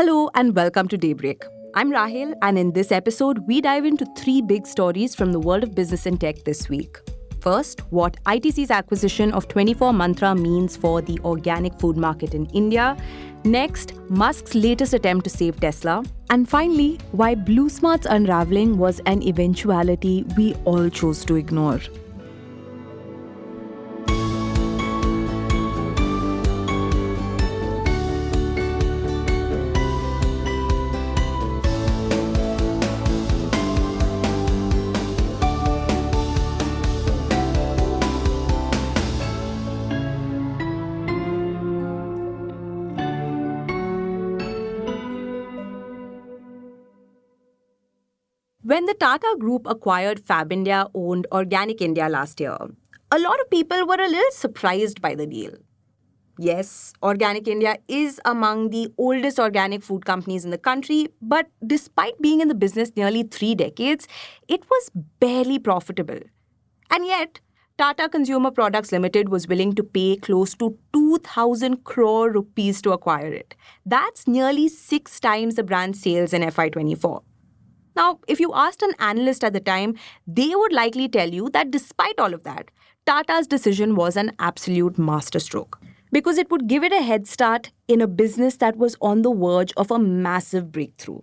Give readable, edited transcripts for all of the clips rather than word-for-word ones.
Hello and welcome to Daybreak. I'm Rahil, and in this episode, we dive into three big stories from the world of business and tech this week. First, what ITC's acquisition of 24 Mantra means for the organic food market in India. Next, Musk's latest attempt to save Tesla. And finally, why Blusmart's unravelling was an eventuality we all chose to ignore. When the Tata Group acquired Fab India-owned Organic India last year, a lot of people were a little surprised by the deal. Yes, Organic India is among the oldest organic food companies in the country, but despite being in the business nearly 3 decades, it was barely profitable. And yet, Tata Consumer Products Limited was willing to pay close to 2,000 crore rupees to acquire it. That's nearly 6 times the brand's sales in FY24. Now, if you asked an analyst at the time, they would likely tell you that despite all of that, Tata's decision was an absolute masterstroke because it would give it a head start in a business that was on the verge of a massive breakthrough.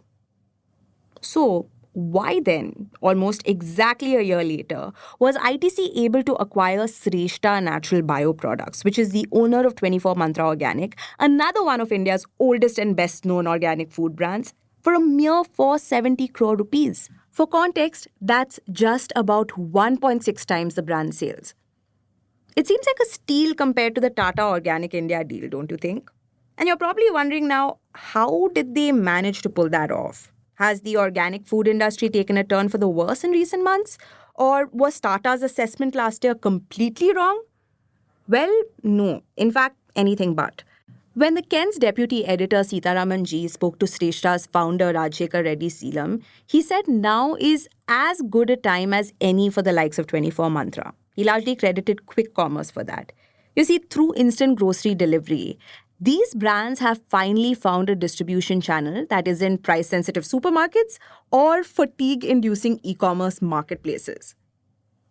So, why then, almost exactly a year later, was ITC able to acquire Sreshta Natural Bioproducts, which is the owner of 24 Mantra Organic, another one of India's oldest and best-known organic food brands, for a mere 470 crore rupees. For context, that's just about 1.6 times the brand sales. It seems like a steal compared to the Tata Organic India deal, don't you think? And you're probably wondering now, how did they manage to pull that off? Has the organic food industry taken a turn for the worse in recent months? Or was Tata's assessment last year completely wrong? Well, no. In fact, anything but. When the Ken's deputy editor Sitaraman G spoke to Sreshta's founder Rajshekar Reddy Seelam, he said now is as good a time as any for the likes of 24 Mantra. He largely credited quick commerce for that. You see, through instant grocery delivery, these brands have finally found a distribution channel that isn't price-sensitive supermarkets or fatigue-inducing e-commerce marketplaces.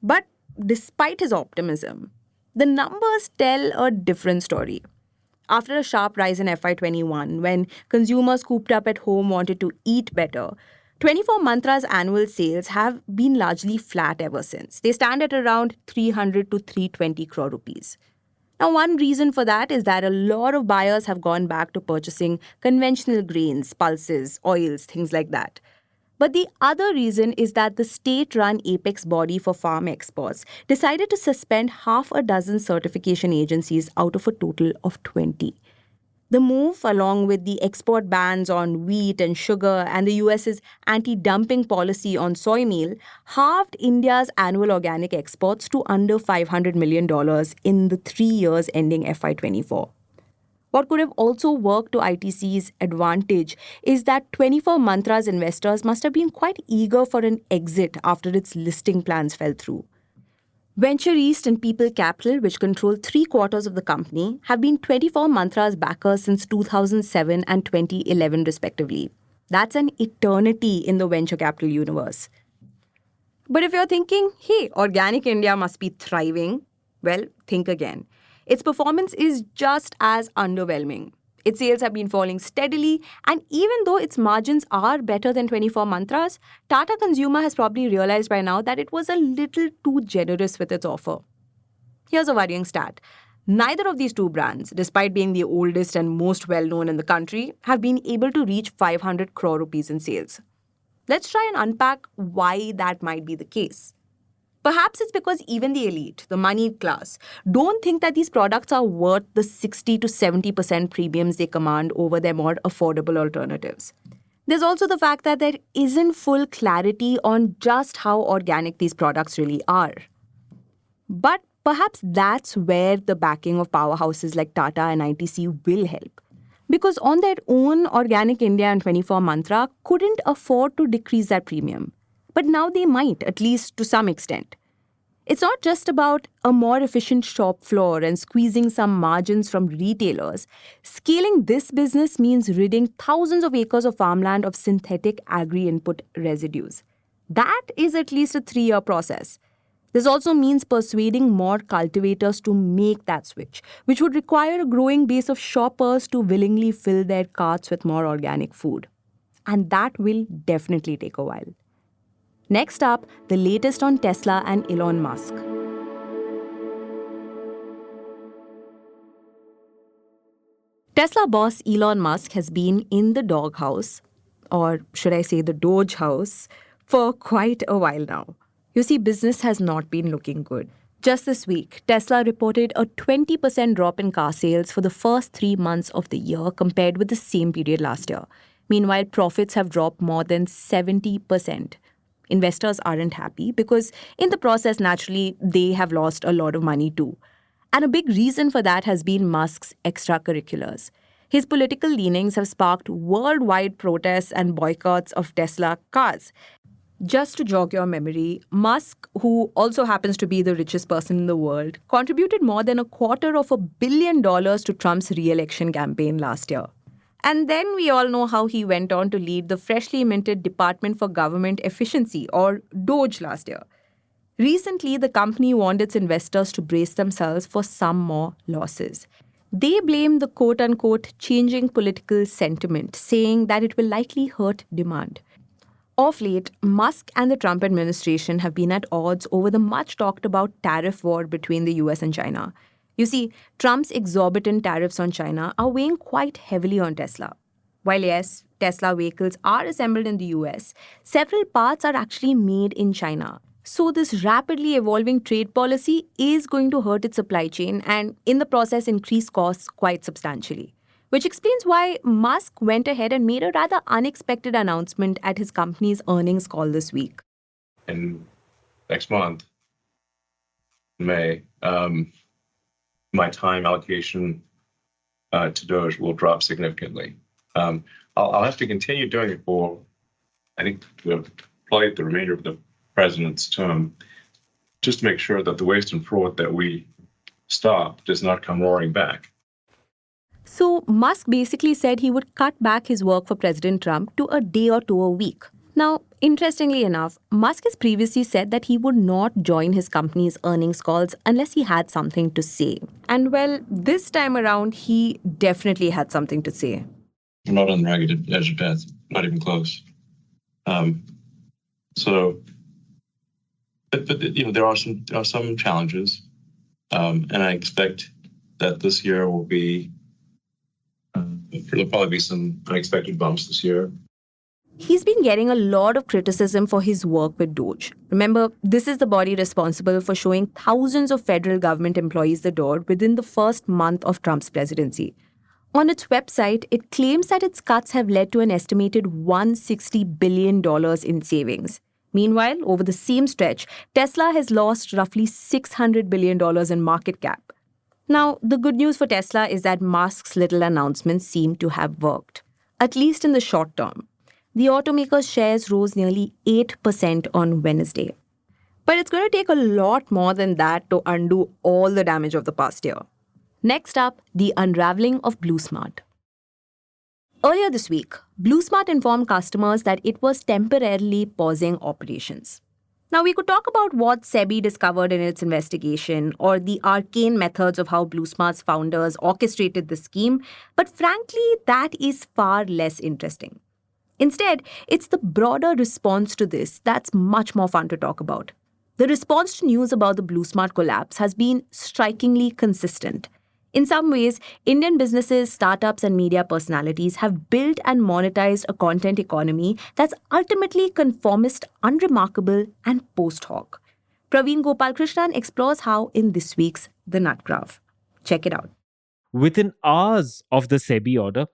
But despite his optimism, the numbers tell a different story. After a sharp rise in FY21, when consumers cooped up at home wanted to eat better, 24 Mantra's annual sales have been largely flat ever since. They stand at around 300 to 320 crore rupees. Now, one reason for that is that a lot of buyers have gone back to purchasing conventional grains, pulses, oils, things like that. But the other reason is that the state-run apex body for farm exports decided to suspend half a dozen certification agencies out of a total of 20. The move, along with the export bans on wheat and sugar and the US's anti-dumping policy on soy meal, halved India's annual organic exports to under $500 million in the 3 years ending FY24. What could have also worked to ITC's advantage is that 24 Mantra's investors must have been quite eager for an exit after its listing plans fell through. Venture East and People Capital, which control 3/4 of the company, have been 24 Mantra's backers since 2007 and 2011 respectively. That's an eternity in the venture capital universe. But if you're thinking, hey, Organic India must be thriving, well, think again. Its performance is just as underwhelming. Its sales have been falling steadily, and even though its margins are better than 24 Mantras, Tata Consumer has probably realized by now that it was a little too generous with its offer. Here's a worrying stat. Neither of these two brands, despite being the oldest and most well-known in the country, have been able to reach 500 crore rupees in sales. Let's try and unpack why that might be the case. Perhaps it's because even the elite, the moneyed class, don't think that these products are worth the 60 to 70% premiums they command over their more affordable alternatives. There's also the fact that there isn't full clarity on just how organic these products really are. But perhaps that's where the backing of powerhouses like Tata and ITC will help. Because on their own, Organic India and 24 Mantra couldn't afford to decrease that premium. But now they might, at least to some extent. It's not just about a more efficient shop floor and squeezing some margins from retailers. Scaling this business means ridding thousands of acres of farmland of synthetic agri input residues. That is at least a 3-year process. This also means persuading more cultivators to make that switch, which would require a growing base of shoppers to willingly fill their carts with more organic food. And that will definitely take a while. Next up, the latest on Tesla and Elon Musk. Tesla boss Elon Musk has been in the doghouse, or should I say the Doge house, for quite a while now. You see, business has not been looking good. Just this week, Tesla reported a 20% drop in car sales for the first 3 months of the year compared with the same period last year. Meanwhile, profits have dropped more than 70%. Investors aren't happy because, in the process, naturally, they have lost a lot of money too. And a big reason for that has been Musk's extracurriculars. His political leanings have sparked worldwide protests and boycotts of Tesla cars. Just to jog your memory, Musk, who also happens to be the richest person in the world, contributed more than $250 million to Trump's re-election campaign last year. And then we all know how he went on to lead the freshly minted Department for Government Efficiency, or DOGE, last year. Recently, the company warned its investors to brace themselves for some more losses. They blame the quote-unquote changing political sentiment, saying that it will likely hurt demand. Of late, Musk and the Trump administration have been at odds over the much talked about tariff war between the US and China. You see, Trump's exorbitant tariffs on China are weighing quite heavily on Tesla. While yes, Tesla vehicles are assembled in the US, several parts are actually made in China. So this rapidly evolving trade policy is going to hurt its supply chain and in the process increase costs quite substantially. Which explains why Musk went ahead and made a rather unexpected announcement at his company's earnings call this week. In next month, May, my time allocation to Doge will drop significantly. I'll have to continue doing it for, I think, probably the remainder of the president's term, just to make sure that the waste and fraud that we stop does not come roaring back. So Musk basically said he would cut back his work for President Trump to a day or two a week. Now, interestingly enough, Musk has previously said that he would not join his company's earnings calls unless he had something to say. And well, this time around, he definitely had something to say. We're not on the ragged edge of death, not even close. But there are some challenges, and I expect that this year will be. There'll probably be some unexpected bumps this year. He's been getting a lot of criticism for his work with Doge. Remember, this is the body responsible for showing thousands of federal government employees the door within the first month of Trump's presidency. On its website, it claims that its cuts have led to an estimated $160 billion in savings. Meanwhile, over the same stretch, Tesla has lost roughly $600 billion in market cap. Now, the good news for Tesla is that Musk's little announcements seem to have worked, at least in the short term. The automaker's shares rose nearly 8% on Wednesday. But it's going to take a lot more than that to undo all the damage of the past year. Next up, the unravelling of Blusmart. Earlier this week, Blusmart informed customers that it was temporarily pausing operations. Now, we could talk about what SEBI discovered in its investigation or the arcane methods of how Blusmart's founders orchestrated the scheme, but frankly, that is far less interesting. Instead, it's the broader response to this that's much more fun to talk about. The response to news about the Blusmart collapse has been strikingly consistent. In some ways, Indian businesses, startups, and media personalities have built and monetized a content economy that's ultimately conformist, unremarkable, and post hoc. Praveen Gopalkrishnan explores how in this week's The Nut Graph. Check it out. Within hours of the SEBI order,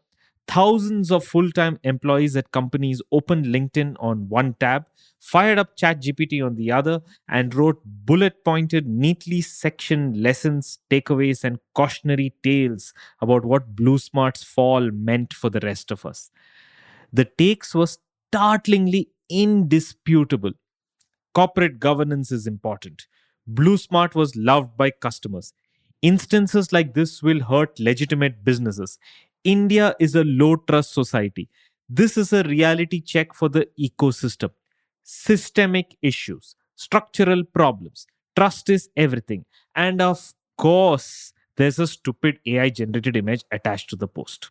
thousands of full-time employees at companies opened LinkedIn on one tab, fired up ChatGPT on the other, and wrote bullet-pointed, neatly sectioned lessons, takeaways, and cautionary tales about what Blusmart's fall meant for the rest of us. The takes were startlingly indisputable. Corporate governance is important. Blusmart was loved by customers. Instances like this will hurt legitimate businesses. India is a low trust society. This is a reality check for the ecosystem. Systemic issues, structural problems, trust is everything. And of course, there's a stupid AI generated image attached to the post.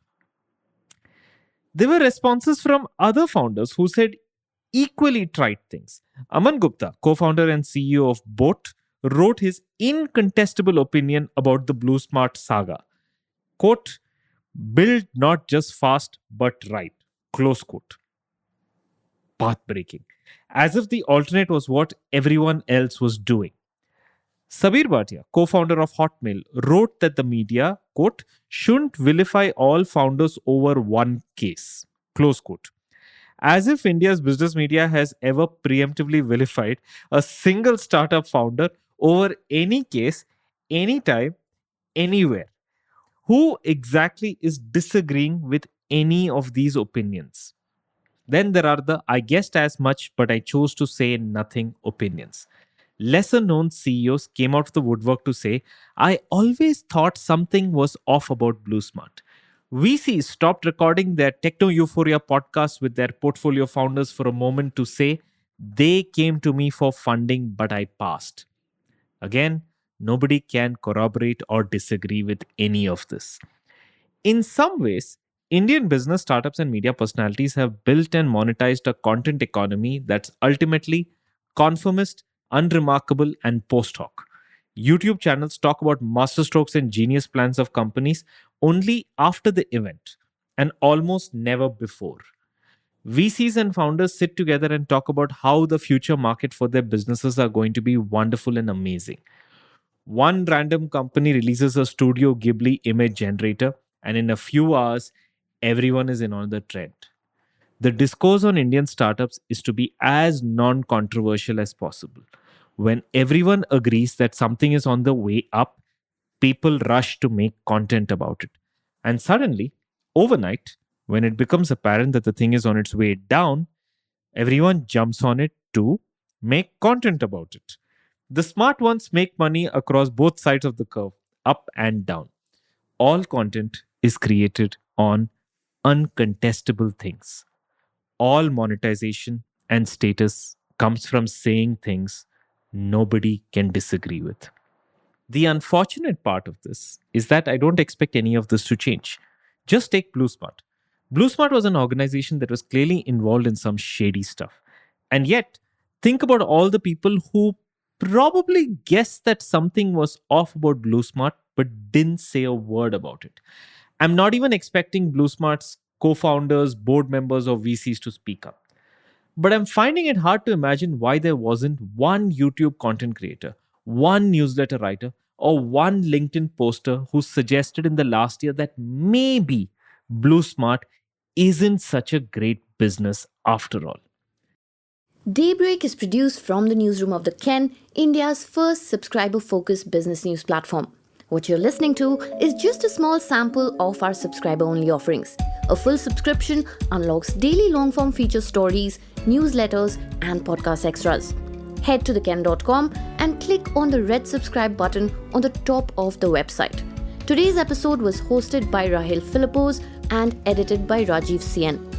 There were responses from other founders who said equally trite things. Aman Gupta, co founder and CEO of Boat, wrote his incontestable opinion about the Blusmart saga. Quote, build not just fast but right. Close quote. Path-breaking. As if the alternate was what everyone else was doing. Sabir Bhatia, co-founder of Hotmail, wrote that the media, quote, shouldn't vilify all founders over one case. Close quote. As if India's business media has ever preemptively vilified a single startup founder over any case, anytime, anywhere. Who exactly is disagreeing with any of these opinions? Then there are the I guessed as much but I chose to say nothing opinions. Lesser known CEOs came out of the woodwork to say, I always thought something was off about Blusmart. VCs stopped recording their Techno Euphoria podcast with their portfolio founders for a moment to say, they came to me for funding but I passed. Again, nobody can corroborate or disagree with any of this. In some ways, Indian business startups and media personalities have built and monetized a content economy that's ultimately conformist, unremarkable, and post hoc. YouTube channels talk about masterstrokes and genius plans of companies only after the event and almost never before. VCs and founders sit together and talk about how the future market for their businesses are going to be wonderful and amazing. One random company releases a Studio Ghibli image generator, and in a few hours, everyone is in on the trend. The discourse on Indian startups is to be as non controversial as possible. When everyone agrees that something is on the way up, people rush to make content about it. And suddenly, overnight, when it becomes apparent that the thing is on its way down, everyone jumps on it to make content about it. The smart ones make money across both sides of the curve, up and down. All content is created on uncontestable things. All monetization and status comes from saying things nobody can disagree with. The unfortunate part of this is that I don't expect any of this to change. Just take Blusmart. Blusmart was an organization that was clearly involved in some shady stuff. And yet, think about all the people who probably guessed that something was off about Blusmart but didn't say a word about it. I'm not even expecting Blusmart's co-founders, board members, or VCs to speak up. But I'm finding it hard to imagine why there wasn't one YouTube content creator, one newsletter writer, or one LinkedIn poster who suggested in the last year that maybe Blusmart isn't such a great business after all. Daybreak is produced from the newsroom of The Ken, India's first subscriber-focused business news platform. What you're listening to is just a small sample of our subscriber-only offerings. A full subscription unlocks daily long-form feature stories, newsletters, and podcast extras. Head to theken.com and click on the red subscribe button on the top of the website. Today's episode was hosted by Rahel Philippos and edited by Rajiv CN.